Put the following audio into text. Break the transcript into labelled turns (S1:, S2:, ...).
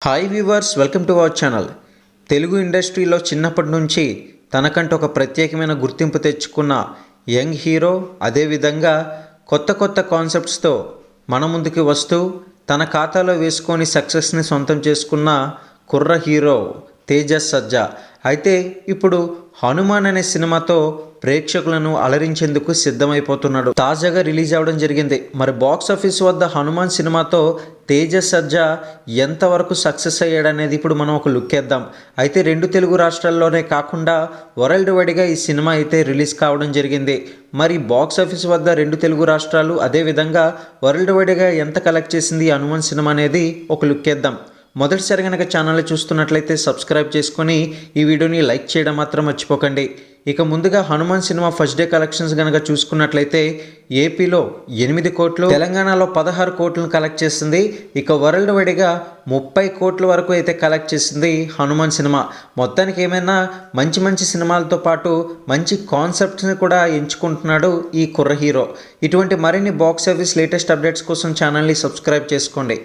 S1: Hi viewers, welcome to our channel. Telugu ఇండస్ట్రీలో చిన్నప్పటి నుంచి తనకంటూ ఒక ప్రత్యేకమైన గుర్తింపు తెచ్చుకున్న యంగ్ హీరో, అదేవిధంగా కొత్త కొత్త కాన్సెప్ట్స్తో మన ముందుకు వస్తూ తన ఖాతాలో వేసుకొని సక్సెస్ని సొంతం చేసుకున్న కుర్ర హీరో తేజస్ సజ్జా. అయితే ఇప్పుడు హనుమాన్ అనే సినిమాతో ప్రేక్షకులను అలరించేందుకు సిద్ధమైపోతున్నాడు. తాజాగా రిలీజ్ అవ్వడం జరిగింది. మరి బాక్స్ ఆఫీస్ వద్ద హనుమాన్ సినిమాతో తేజస్ సజ్జా ఎంతవరకు సక్సెస్ అయ్యాడనేది ఇప్పుడు మనం ఒక లుక్ వేద్దాం. అయితే 2 తెలుగు రాష్ట్రాల్లోనే కాకుండా వరల్డ్ వైడ్గా ఈ సినిమా అయితే రిలీజ్ కావడం జరిగింది. మరి బాక్స్ ఆఫీస్ వద్ద 2 తెలుగు రాష్ట్రాలు, అదేవిధంగా వరల్డ్ వైడ్గా ఎంత కలెక్ట్ చేసింది ఈ హనుమాన్ సినిమా అనేది ఒక లుక్ వేద్దాం. మొదటిసారి కనుక ఛానల్ని చూస్తున్నట్లయితే సబ్స్క్రైబ్ చేసుకొని ఈ వీడియోని లైక్ చేయడం మాత్రం మర్చిపోకండి. ఇక ముందుగా Hanuman cinema first day collections కనుక చూసుకున్నట్లయితే ఏపీలో 8 కోట్లు, తెలంగాణలో 16 కోట్లను కలెక్ట్ చేసింది. ఇక వరల్డ్ వైడ్గా 30 కోట్ల వరకు అయితే కలెక్ట్ చేసింది హనుమాన్ సినిమా. మొత్తానికి ఏమైనా మంచి మంచి సినిమాలతో పాటు మంచి కాన్సెప్ట్స్ని కూడా ఎంచుకుంటున్నాడు ఈ కుర్ర హీరో. ఇటువంటి మరిన్ని బాక్స్ ఆఫీస్ లేటెస్ట్ అప్డేట్స్ కోసం ఛానల్ని సబ్స్క్రైబ్ చేసుకోండి.